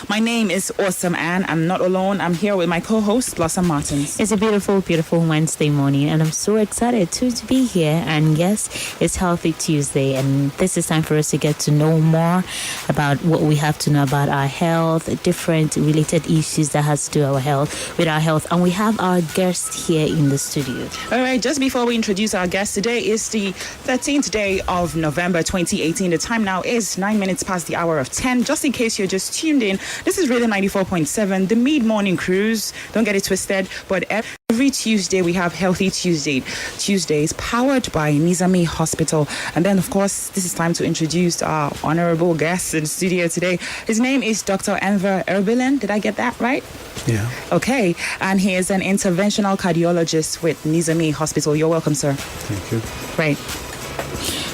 My name is Awesome Ann. I'm not alone. I'm here with my co-host, Blossom Martins. It's a beautiful, beautiful Wednesday morning, and I'm so excited to be here. And yes, it's Healthy Tuesday, and this is time for us to get to know more about what we have to know about our health, different related issues that has to do with our health. And we have our guest here in the studio. All right, just before we introduce our guest, today is the 13th day of November 2018. The time now is 9 minutes past the hour of 10. Just in case you're just tuned in, this is Rhythm 94.7, the mid-morning cruise. Don't get it twisted, but every Tuesday we have Healthy Tuesdays powered by Nizamiye Hospital. And then, of course, this is time to introduce our honorable guest in the studio today. His name is Dr. Enver Erbilin. Did I get that right? Yeah. Okay. And he is an interventional cardiologist with Nizamiye Hospital. You're welcome, sir. Thank you. Right.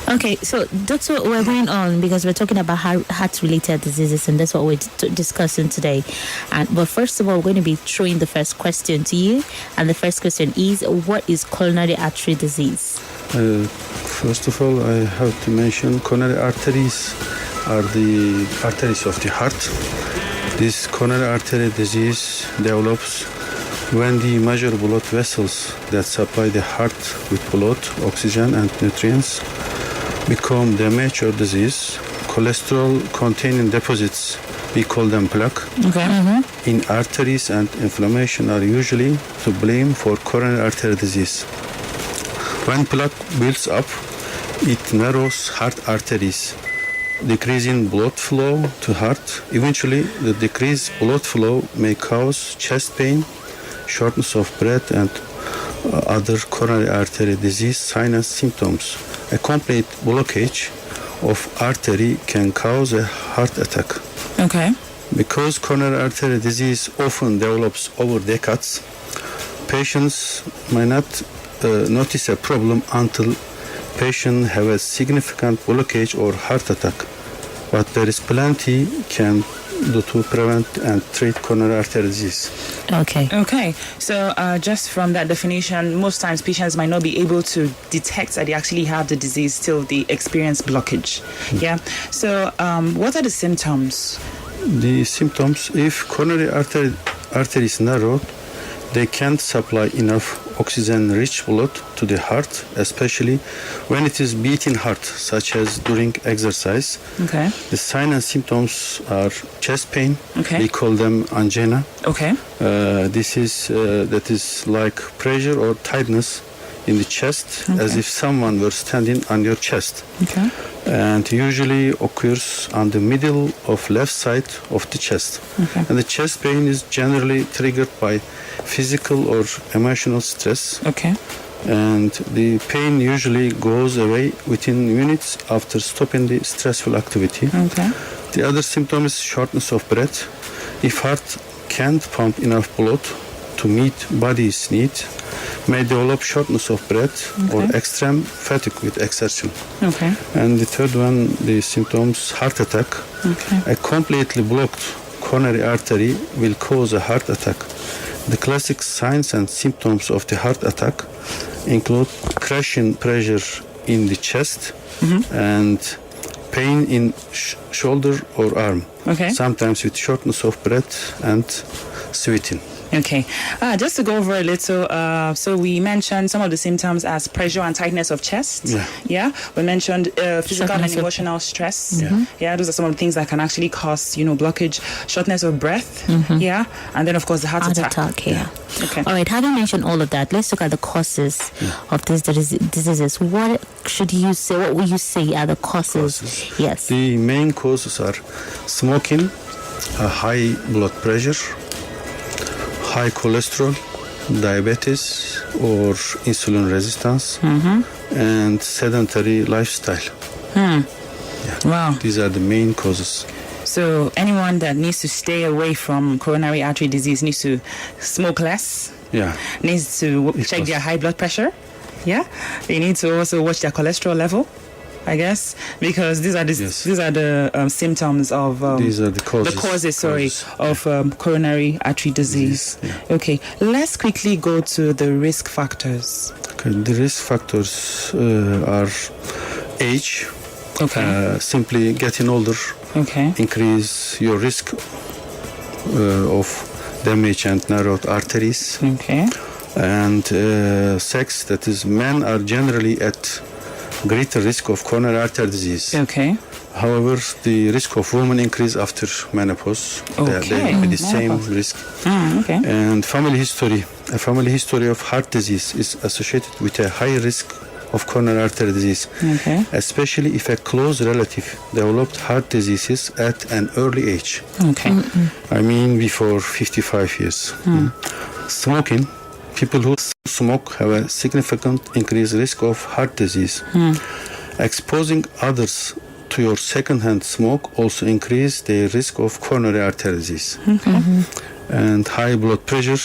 Okay, so that's what we're going on because we're talking about heart-related diseases, and that's what we're discussing today. But first of all, we're going to be throwing the first question to you, and the first question is, what is coronary artery disease? First of all, I have to mention coronary arteries are the arteries of the heart. This coronary artery disease develops when the major blood vessels that supply the heart with blood, oxygen, and nutrients become damaged or disease. Cholesterol-containing deposits, we call them plaque, in arteries, and inflammation are usually to blame for coronary artery disease. When plaque builds up, it narrows heart arteries, decreasing blood flow to heart. Eventually, the decreased blood flow may cause chest pain, shortness of breath, and other coronary artery disease sinus symptoms. A complete blockage of artery can cause a heart attack. Okay. Because coronary artery disease often develops over decades, patients may not notice a problem until patients have a significant blockage or heart attack. But there is plenty can do to prevent and treat coronary artery disease. Okay. So just from that definition, most times patients might not be able to detect that they actually have the disease till they experience blockage. Yeah. So what are the symptoms? The symptoms, if coronary artery is narrowed, they can't supply enough oxygen-rich blood to the heart, especially when it is beating heart, such as during exercise. Okay. The signs and symptoms are chest pain. Okay. We call them angina. Okay. This is like pressure or tightness in the chest, as if someone were standing on your chest. Okay. And usually occurs on the middle of left side of the chest. Okay. And the chest pain is generally triggered by physical or emotional stress. Okay. And the pain usually goes away within minutes after stopping the stressful activity. Okay. The other symptom is shortness of breath. If heart can't pump enough blood to meet body's need, may develop shortness of breath or extreme fatigue with exertion. Okay. And the third one, the symptoms, heart attack. Okay. A completely blocked coronary artery will cause a heart attack. The classic signs and symptoms of the heart attack include crushing pressure in the chest and pain in shoulder or arm. Okay. Sometimes with shortness of breath and sweating. Okay. Just to go over a little, so we mentioned some of the symptoms as pressure and tightness of chest. Yeah. We mentioned physical and emotional stress. Yeah. Those are some of the things that can actually cause, blockage, shortness of breath. Yeah. And then, of course, the heart attack. Yeah. Okay. All right. Having mentioned all of that, let's look at the causes of these diseases. What should you say? What would you say are the causes? Yes. The main causes are smoking, high blood pressure, high cholesterol, diabetes or insulin resistance, and sedentary lifestyle. Wow. These are the main causes. So anyone that needs to stay away from coronary artery disease needs to smoke less. Yeah. Needs to check their high blood pressure. Yeah. They need to also watch their cholesterol level, I guess, because these are the symptoms of these are the causes. Of coronary artery disease. Yeah. Okay, let's quickly go to the risk factors. Okay, the risk factors are age. Okay. Simply getting older. Okay. Increase your risk of damage and narrowed arteries. Okay. And sex, that is, men are generally at greater risk of coronary artery disease. Okay. However, the risk of women increase after menopause. They have the same risk. Okay. And family history. A family history of heart disease is associated with a high risk of coronary artery disease, especially if a close relative developed heart diseases at an early age. Okay. I mean, before 55 years. Smoking. People who smoke have a significant increased risk of heart disease. Exposing others to your secondhand smoke also increase their risk of coronary artery disease. And high blood pressure,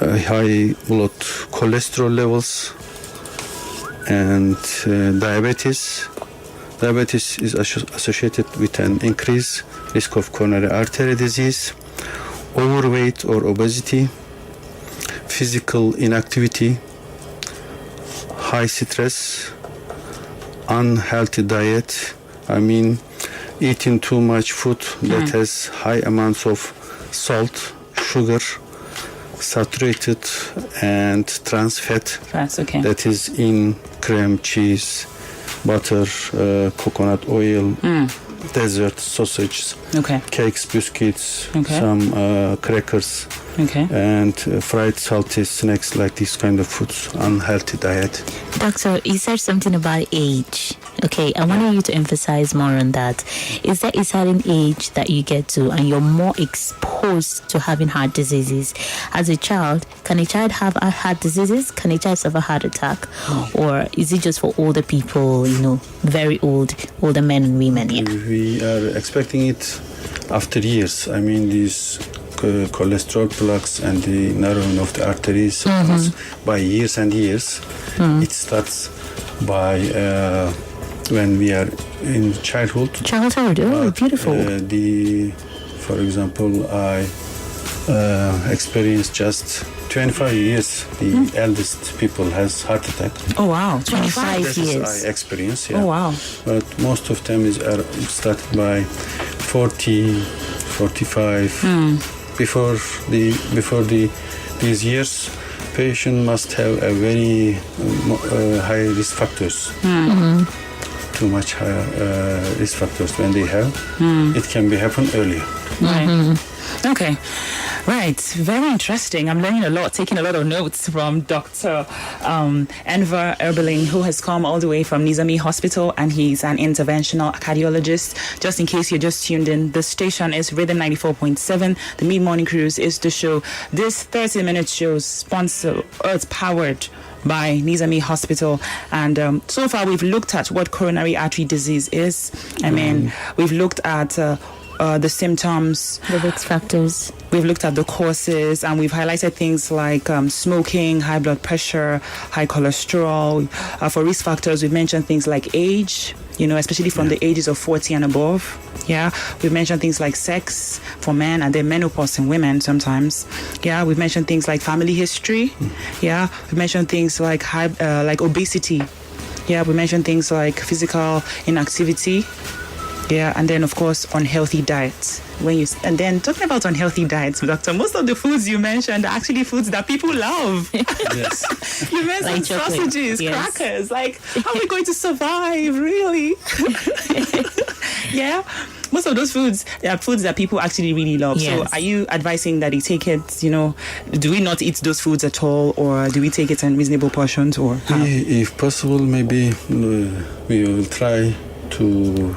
high blood cholesterol levels, and diabetes. Diabetes is associated with an increased risk of coronary artery disease. Overweight or obesity, physical inactivity, high stress, unhealthy diet. I mean, eating too much food that has high amounts of salt, sugar, saturated and trans fat. That is in cream, cheese, butter, coconut oil, dessert, sausages, cakes, biscuits, some crackers, and fried salty snacks, like these kind of foods. Unhealthy diet. Doctor, you said something about age. Okay, I wanted you to emphasize more on that. Is there a certain age that you get to and you're more exposed to having heart diseases? As a child, can a child have heart diseases? Can a child suffer heart attack? Or is it just for older people, very older men and women? Yeah. We are expecting it after years. I mean, these cholesterol plaques and the narrowing of the arteries by years and years. It starts by when we are in childhood. Beautiful. For example, I experienced just 25 years. The eldest people has heart attack. Oh wow, 25 years. I experienced. Yeah. Oh wow. But most of them are started by 40, 45. Before these years, patient must have a very high risk factors. Too much higher risk factors when they have. It can be happen earlier. Right. Okay. Right. Very interesting. I'm learning a lot, taking a lot of notes from Dr. Enver Erbeling, who has come all the way from Nizamiye Hospital, and he's an interventional cardiologist. Just in case you're just tuned in, the station is Rhythm 94.7. The Mid-Morning Cruise is the show. This 30-minute show is powered by Nizamiye Hospital, and so far we've looked at what coronary artery disease is. I mean, we've looked at the symptoms, the risk factors. We've looked at the causes, and we've highlighted things like smoking, high blood pressure, high cholesterol. For risk factors, we've mentioned things like age, especially from the ages of 40 and above. Yeah, we've mentioned things like sex for men, and then menopause in women sometimes. Yeah, we've mentioned things like family history. Yeah, we've mentioned things like like obesity. Yeah, we mentioned things like physical inactivity. Yeah, and then of course unhealthy diets. And then talking about unhealthy diets, doctor, most of the foods you mentioned are actually foods that people love. Yes. You mentioned like sausages, crackers. Like, how are we going to survive, really? Yeah. Most of those foods are foods that people actually really love. Yes. So are you advising that they take it, do we not eat those foods at all, or do we take it in reasonable portions, or how? If possible, maybe we will try to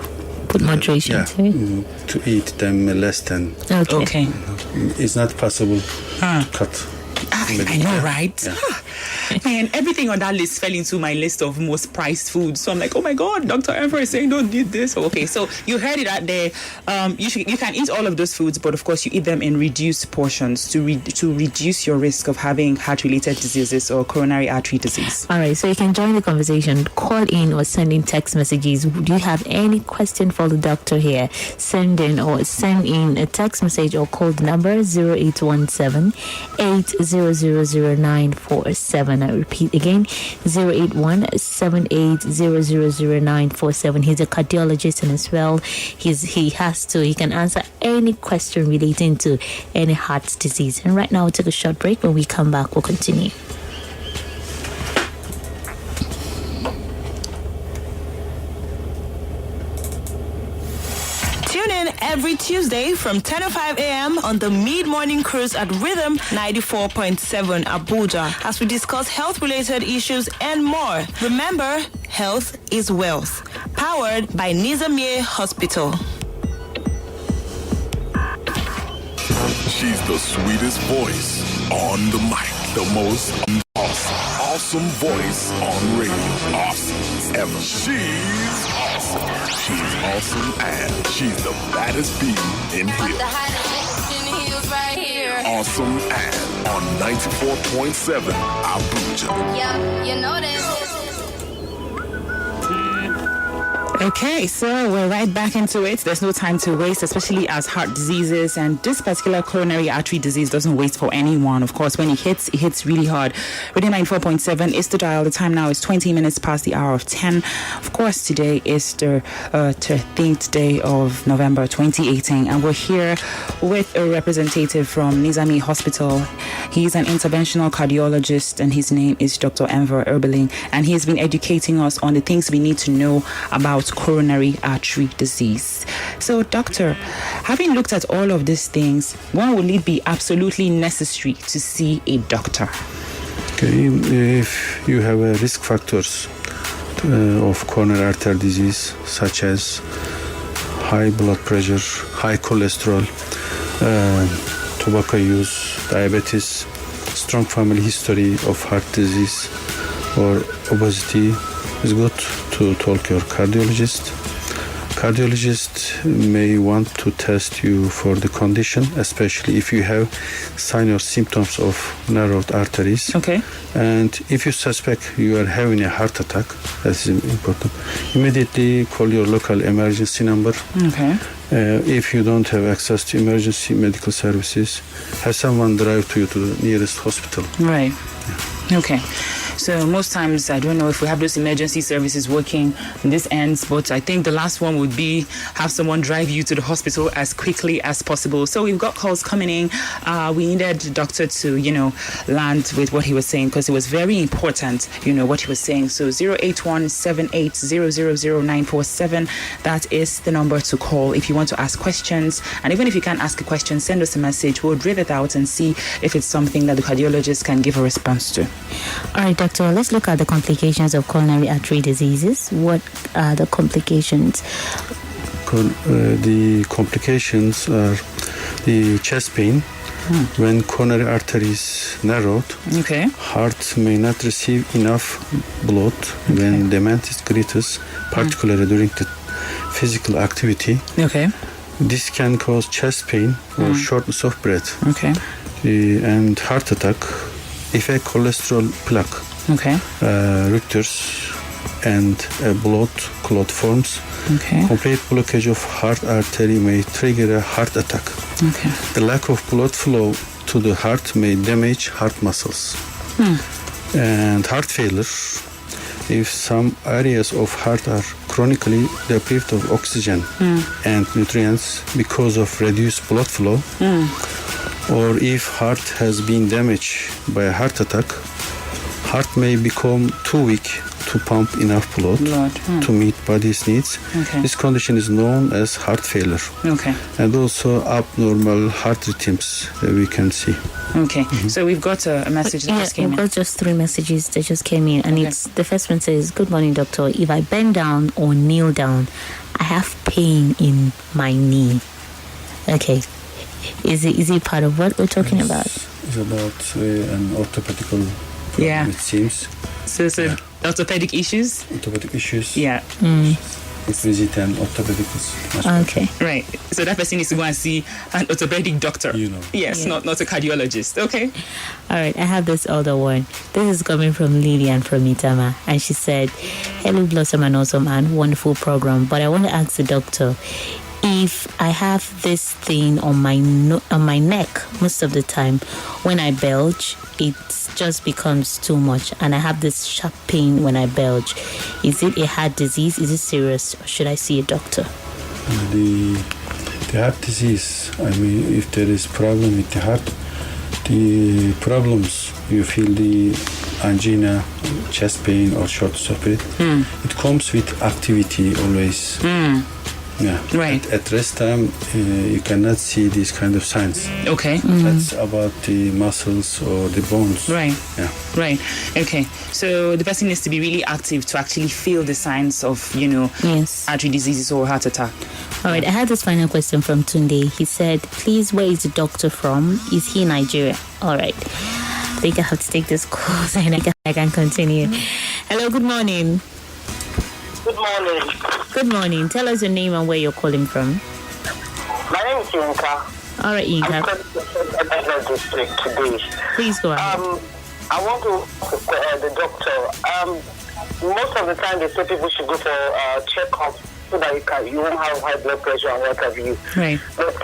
put moderation to eat them less than. Okay. It's not possible to cut. I know, right? Yeah. And everything on that list fell into my list of most prized foods. So I'm like, oh my God, Dr. Ever is saying don't eat this. Okay, so you heard it out there. You can eat all of those foods, but of course you eat them in reduced portions to reduce your risk of having heart-related diseases or coronary artery disease. All right, so you can join the conversation. Call in or send in text messages. Do you have any question for the doctor here? Send in a text message or call the number 0817 8000947. I repeat again, 081-78000947. He's a cardiologist, and as well, he can answer any question relating to any heart disease. And right now, we'll take a short break. When we come back, we'll continue. Tune in every Tuesday from 10:05 a.m. on the mid-morning cruise at Rhythm 94.7 Abuja as we discuss health-related issues and more. Remember, health is wealth. Powered by Nizamiye Hospital. She's the sweetest voice on the mic, the most awesome voice on radio. Awesome ever. She's awesome. She's awesome and she's the baddest bee in here. Awesome and on 94.7 Abuja. Yeah, you know this. Okay, so we're right back into it. There's no time to waste, especially as heart diseases and this particular coronary artery disease doesn't wait for anyone. Of course, when it hits really hard. Radio 94.7 is the dial. The time now is 20 minutes past the hour of 10. Of course, today is the 13th day of November 2018, and we're here with a representative from Nizamiye Hospital. He's an interventional cardiologist, and his name is Dr. Enver Erbeling, and he has been educating us on the things we need to know about coronary artery disease. So, doctor, having looked at all of these things, when will it be absolutely necessary to see a doctor? Okay, if you have risk factors of coronary artery disease, such as high blood pressure, high cholesterol, tobacco use, diabetes, strong family history of heart disease or obesity, it's good to talk to your cardiologist. Cardiologist may want to test you for the condition, especially if you have sign or symptoms of narrowed arteries. Okay. And if you suspect you are having a heart attack, that's important. Immediately call your local emergency number. Okay. If you don't have access to emergency medical services, have someone drive to you to the nearest hospital. Right. Yeah. Okay. So most times, I don't know if we have those emergency services working on this ends, but I think the last one would be have someone drive you to the hospital as quickly as possible. So we've got calls coming in. We needed the doctor to, land with what he was saying, because it was very important, what he was saying. So 081-78000947, that is the number to call if you want to ask questions. And even if you can't ask a question, send us a message. We'll read it out and see if it's something that the cardiologist can give a response to. All right, doctor, let's look at the complications of coronary artery diseases. What are the complications? The complications are the chest pain. When coronary artery is narrowed, Okay. heart may not receive enough blood when demand is greatest, particularly during the physical activity. Okay. This can cause chest pain or shortness of breath. Okay. And heart attack if a cholesterol plaque Okay. ruptures and a blood clot forms. Okay. Complete blockage of heart artery may trigger a heart attack. Okay. The lack of blood flow to the heart may damage heart muscles. And heart failure, if some areas of heart are chronically deprived of oxygen and nutrients because of reduced blood flow, or if heart has been damaged by a heart attack, heart may become too weak to pump enough blood to meet body's needs. Okay. This condition is known as heart failure. Okay. And also abnormal heart rhythms that we can see. Okay. So we've got a message that just came we've in. got just 3 messages that just came in, and Okay. it's the first one says, "Good morning, doctor. If I bend down or kneel down, I have pain in my knee." Okay. Is it part of what we're talking about? It's about an orthopedic problem, Yeah. it seems. So orthopedic issues? Orthopedic issues. Yeah. If visit an orthopedic is much Okay. Right. So that person needs to go and see an orthopedic doctor. Yes, Yeah. not a cardiologist. Okay. All right, I have this other one. This is coming from Lillian from Itama, and she said, "Hello, Blossom and Awesome, and wonderful program. But I want to ask the doctor, if I have this thing on my neck most of the time, when I belch, it just becomes too much, and I have this sharp pain when I belch. Is it a heart disease? Is it serious? Or should I see a doctor? The heart disease, I mean, if there is problem with the heart, the problems, you feel the angina, chest pain or shortness of breath, it comes with activity always. Yeah. Right. At rest time, you cannot see these kind of signs. Okay. That's about the muscles or the bones. Right. Yeah. Right. Okay. So the person needs to be really active to actually feel the signs of, Yes. artery diseases or heart attack. All right, I had this final question from Tunde. He said, please, where is the doctor from? Is he Nigeria? All right. I think I have to take this course and I can continue. Hello, good morning. Good morning. Good morning. Tell us your name and where you're calling from. My name is Yinka. All right, I'm Inka. calling from the district today. Please go ahead. I want to ask the doctor. Most of the time they say people should go for checkup so that you won't have high blood pressure and what have you. Right. But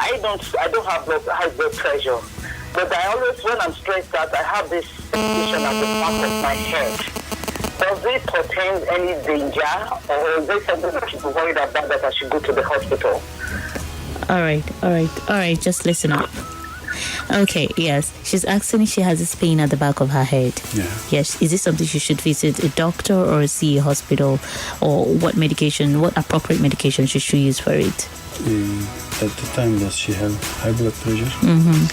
I don't have high blood pressure. But I always, when I'm stressed out, I have this sensation at the back of my head. Does it portend any danger, or is there something I should be worried about that I should go to the hospital? All right. Just listen up. Okay, yes. She's asking if she has this pain at the back of her head. Yeah. Yes. Is this something she should visit a doctor or see a hospital? Or what appropriate medication should she use for it? At the time, does she have high blood pressure?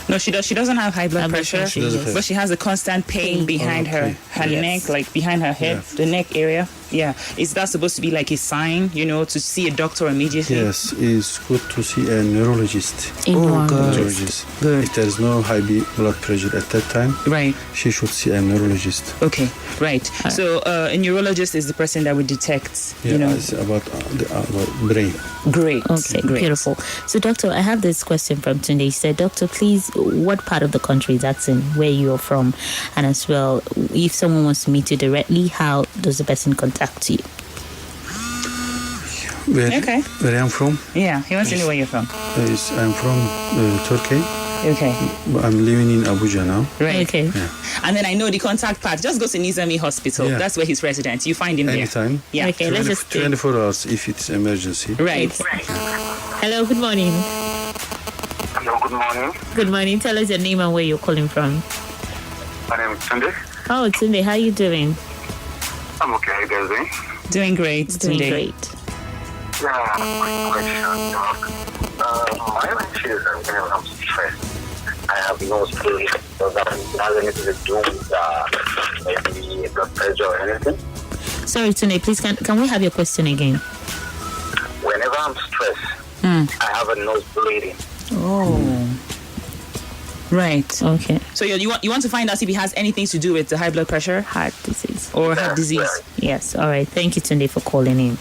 No, she does. She doesn't have high blood pressure, pressure, but she has a constant pain behind her neck, like behind her head, the neck area. Yeah. Is that supposed to be like a sign, to see a doctor immediately? Yes, it's good to see a neurologist. Oh, good. Neurologist. Good. If there is no high blood pressure at that time, Right. she should see a neurologist. Okay. Right. So a neurologist is the person that would detect, It's about the brain. Great. Okay, Great. beautiful. So, doctor, I have this question from Tunde. He said, doctor, please, what part of the country is asking where you're from? And as well, if someone wants to meet you directly, how does the person contact you? Where I'm from? Yeah. He wants to know where you're from. I'm from Turkey. Okay. I'm living in Abuja now. Right. Okay. Yeah. And then I know the contact part. Just go to Nizamiye Hospital. Yeah. That's where he's resident. You find him Anytime. there. Yeah. Okay, let's just 24 hours if it's emergency. Right. Hello, good morning. Hello, good morning. Good morning. Tell us your name and where you're calling from. My name is Sunday. Oh, Tunde, how are you doing? I'm okay. How you guys doing? Doing great Doing today. great. Yeah, quick question, Doc. My issue is that I'm stressed. I have no sleep, so that has anything to do with maybe blood pressure or anything. Sorry, Tunde, please, can we have your question again? Whenever I'm stressed, I have a nose bleeding. Oh. Right. Okay. So you want to find out if he has anything to do with the high blood pressure Heart disease. or heart disease. Right. Yes. All right. Thank you, Tunde, for calling in.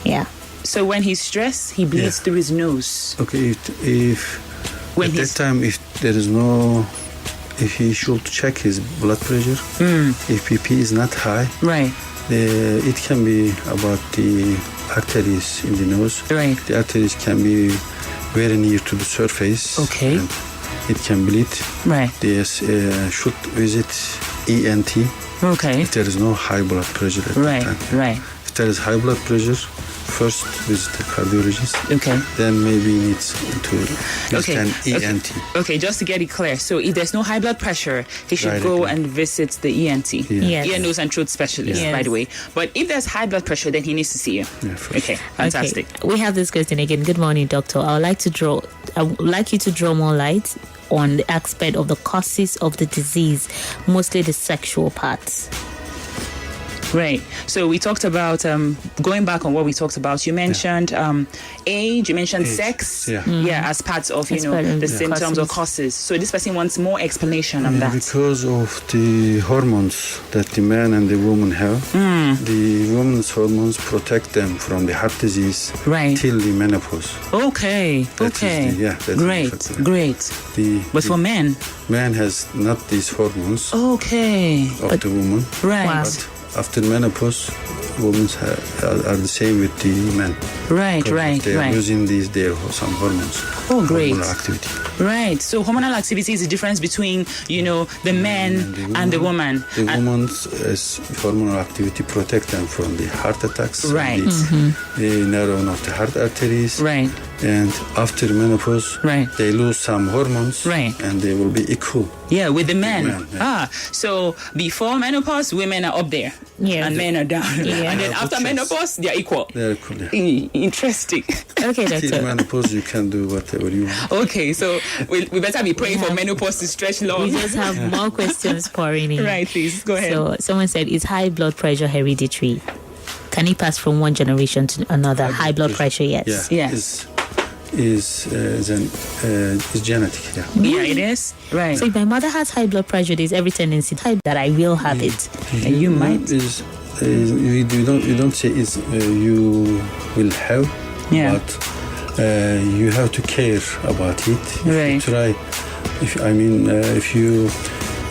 Yeah. So when he's stressed, he bleeds Yeah. through his nose. Okay, if When at he's that time, if he should check his blood pressure, if BP is not high, right. it can be about the arteries in the nose. Right. The arteries can be very near to the surface. Okay. And it can bleed. Right. Yes, should visit ENT Okay. if there is no high blood pressure at that Right. time. Right. If there is high blood pressure, first visit the cardiologist. Okay. Then maybe needs to visit an ENT. Okay, just to get it clear. So if there's no high blood pressure, he should go Directly. and visit the ENT. Yes. Ear, nose, and throat specialist, Yes. by the way. But if there's high blood pressure, then he needs to see you. Yeah, for Okay, fantastic. Okay. We have this question again. Good morning, doctor. I would like you to draw more light on the aspect of the causes of the disease, mostly the sexual parts. Right. So we talked about, going back on what we talked about, you mentioned age, you mentioned Age, sex, yeah. as parts of, As part of the the symptoms or causes. causes. So this person wants more explanation on Yeah, that. because of the hormones that the man and the woman have, the woman's hormones protect them from the heart disease Right. till the menopause. Okay. That is Okay. that's the Great. factor. Great. But for men, man has not these hormones okay. of the woman, Right. Wow. but after menopause, women are the same with the men. Right, They are right. losing some hormones. Oh, great. Hormonal activity. Right. So hormonal activity is the difference between, the men and the woman. The woman's hormonal activity protect them from the heart attacks. Right. The narrowing of the heart arteries. Right. And after menopause, Right. they lose some hormones. Right. And they will be equal. Yeah, with the men. Yeah. So before menopause, women are up there. Yeah. And men are down. Yeah. And then Yeah, after good menopause, they are equal. They are equal. Yeah. Interesting. Okay, Till doctor. menopause, you can do whatever you want. Okay, so we better be praying for have- menopause to stretch We long. just have more questions pouring in. Right, please, go ahead. So someone said, is high blood pressure hereditary? Can it pass from one generation to another? High blood pressure, yes. Yeah. Is genetic. Yeah. Yeah, it is. Right. So if my mother has high blood pressure, there's every tendency that I will have it. And you might. You don't say you will have, Yeah. but you have to care about it. If Right. you try, if you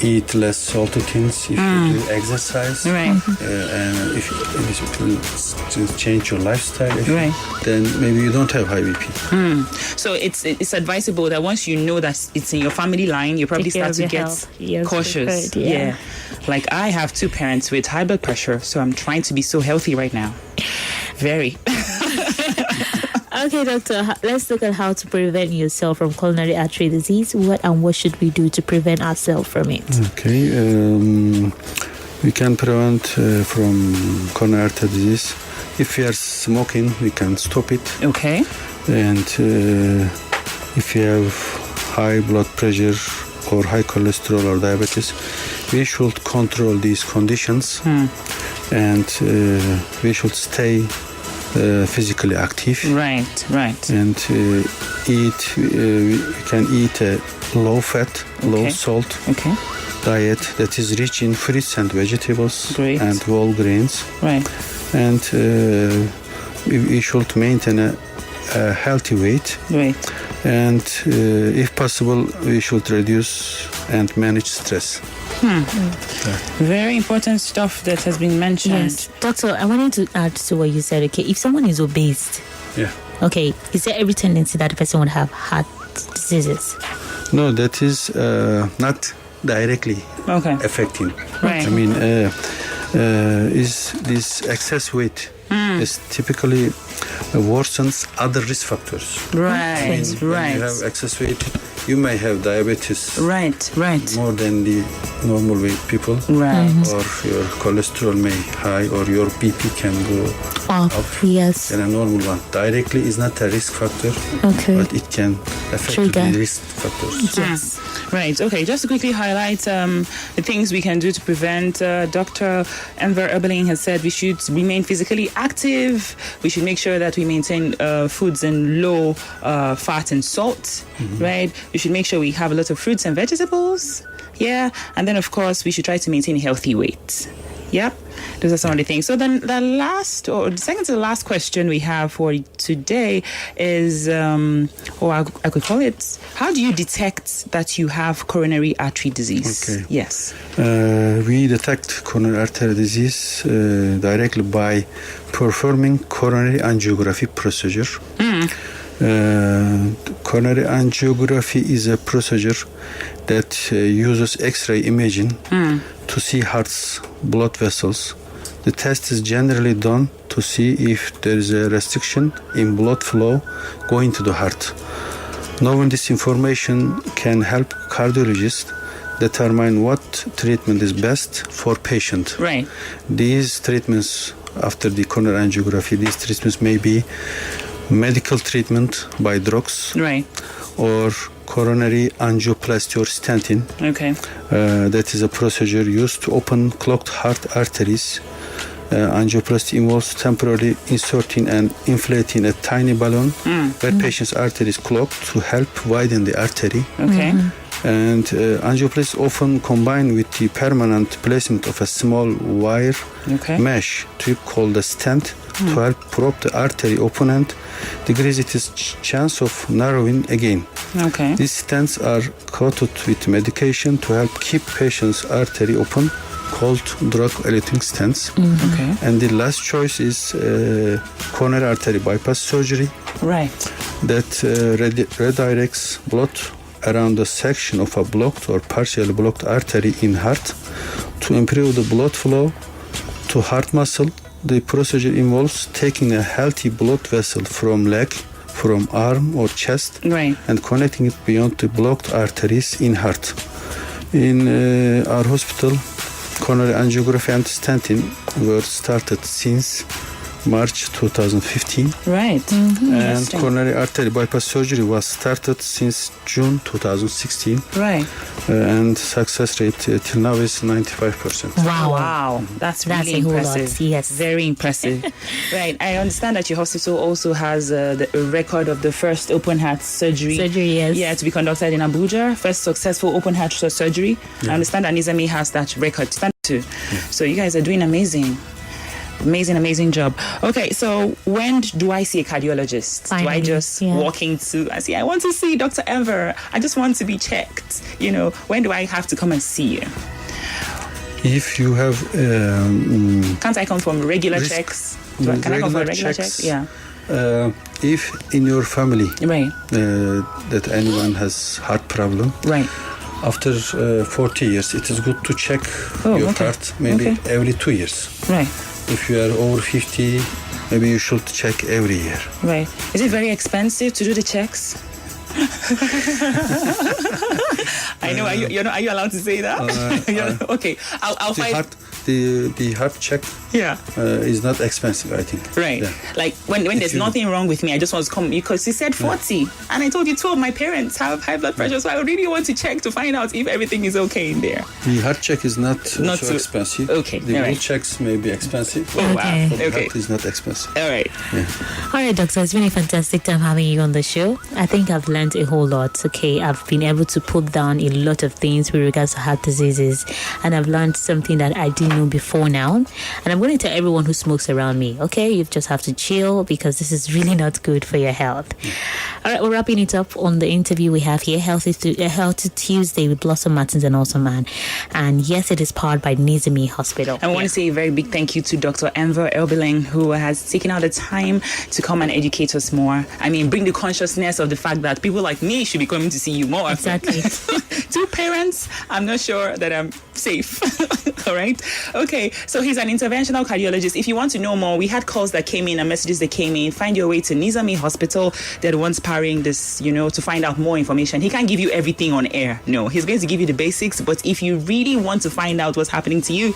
eat less salty things, if you do exercise, Right. and if you change your lifestyle, Right. then maybe you don't have high BP. So it's advisable that once you know that it's in your family line, you probably Take care start to of your get health. Yes, cautious. preferred, yeah. Like I have 2 parents with high blood pressure, so I'm trying to be so healthy right now. Very. Okay, doctor, let's look at how to prevent yourself from coronary artery disease. What should we do to prevent ourselves from it? Okay, we can prevent from coronary artery disease. If we are smoking, we can stop it. Okay. And if you have high blood pressure or high cholesterol or diabetes, we should control these conditions, and we should stay physically active. Right. And we can eat a low fat, low salt Okay. diet that is rich in fruits and vegetables Great. and whole grains. Right. And we should maintain a healthy weight. Right. And if possible, we should reduce and manage stress. Very important stuff that has been mentioned. Yes. Doctor, I wanted to add to what you said. Okay, if someone is obese, Yeah. okay, is there every tendency that the person would have heart diseases? No, that is not directly Okay. affecting. Right. Is this excess weight is typically worsens other risk factors. Right. When you have excess weight, you may have diabetes Right. more than the normal weight people, Right. or your cholesterol may high, or your BP can go Up, yes. than a normal one. Directly is not a risk factor, Okay. but it can affect Trigger. the risk factors. Yes. Right. Okay. Just to quickly highlight the things we can do to prevent. Dr. Enver Erbeling has said we should remain physically active. We should make sure that we maintain foods in low fat and salt. Right. We should make sure we have a lot of fruits and vegetables. Yeah. And then, of course, we should try to maintain healthy weight. Yep. Those are some of the things. So then the second to the last question we have for today is, I could call it, how do you detect that you have coronary artery disease? Okay. Yes. We detect coronary artery disease directly by performing coronary angiography procedure. Coronary angiography is a procedure that uses X-ray imaging to see heart's blood vessels. The test is generally done to see if there is a restriction in blood flow going to the heart. Knowing this information can help cardiologists determine what treatment is best for patient. Right. These treatments, after the coronary angiography, these treatments may be medical treatment by drugs, Right. or coronary angioplasty or stenting. Okay. That is a procedure used to open clogged heart arteries. Angioplasty involves temporarily inserting and inflating a tiny balloon where patient's artery is clogged to help widen the artery. Okay. And angioplasty is often combined with the permanent placement of a small wire Okay. mesh tube called a stent to help prop the artery open and decrease its chance of narrowing again. Okay. These stents are coated with medication to help keep patient's artery open called drug-eluting stents. Okay. And the last choice is coronary artery bypass surgery. Right. That redirects blood around a section of a blocked or partially blocked artery in heart to improve the blood flow to heart muscle. The procedure involves taking a healthy blood vessel from leg, from arm or chest, Right. and connecting it beyond the blocked arteries in heart. In our hospital, coronary angiography and stenting were started since March 2015. Right. And Interesting. coronary artery bypass surgery was started since June 2016. Right. And success rate till now is 95%. Wow, that's really a whole lot, impressive. yes. Very impressive. Right. I understand that your hospital also has a record of the first open heart surgery. Yes. Yeah, to be conducted in Abuja. First successful open heart surgery. I understand that Nizamiye has that record too. So you guys are doing amazing. Amazing job. Okay, so when do I see a cardiologist? Do I Finally, just walk into, I say, I want to see Dr. Enver. I just want to be checked. When do I have to come and see you? If you have Can't I come from regular Risk- checks? Can I come for regular checks? Yeah. if in your family Right. that anyone has heart problem, Right. after 40 years, it is good to check Oh, your okay. heart maybe Okay. every 2 years. Right. If you are over 50, maybe you should check every year. Right. Is it very expensive to do the checks? I know. Are you allowed to say that? Okay. I'll The find. heart, the heart check Yeah. is not expensive, I think. Right. Yeah. Like when there's nothing wrong with me, I just want to come because you said 40, and I told you 2 of my parents have high blood pressure, so I really want to check to find out if everything is okay in there. The heart check is not Not so so- expensive. okay, The all blood right. checks may be expensive. Oh, wow. Okay. But the Okay. heart is not expensive. All right. All right, doctor, it's been a fantastic time having you on the show. I think I've learned a whole lot. Okay, I've been able to put down a lot of things with regards to heart diseases, and I've learned something that I didn't know before now. And I'm going to tell everyone who smokes around me, okay, you just have to chill because this is really not good for your health. All right, we're wrapping it up on the interview we have here, Healthy Tuesday with Blossom Martins and Awesome Man. And yes, it is powered by Nizamiye Hospital. I want to say a very big thank you to Dr. Enver Elbiling, who has taken out the time to come and educate us more. I mean, bring the consciousness of the fact that people like me should be coming to see you more. Exactly. 2 parents, I'm not sure that I'm safe. All right. Okay. So he's an interventional cardiologist. If you want to know more, we had calls that came in and messages that came in. Find your way to Nizamiye Hospital. They're the ones powering this, to find out more information. He can't give you everything on air. No, he's going to give you the basics. But if you really want to find out what's happening to you,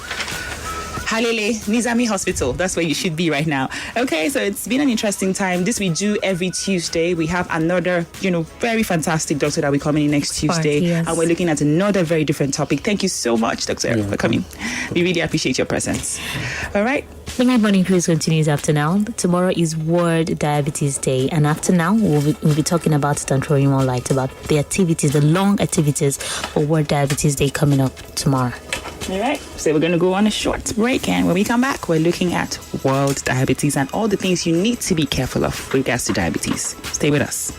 Halele, Nizamiye Hospital. That's where you should be right now. Okay, so it's been an interesting time. This we do every Tuesday. We have another, very fantastic doctor that will come in next Tuesday. Yes. And we're looking at another very different topic. Thank you so much, Doctor, for coming. We really appreciate your presence. All right. The Mid Morning Cruise continues after now. Tomorrow is World Diabetes Day, and after now, we'll be talking about it and throwing more light about the activities, the long activities for World Diabetes Day coming up tomorrow. All right. So we're going to go on a short break, and when we come back, we're looking at world diabetes and all the things you need to be careful of with regards to diabetes. Stay with us.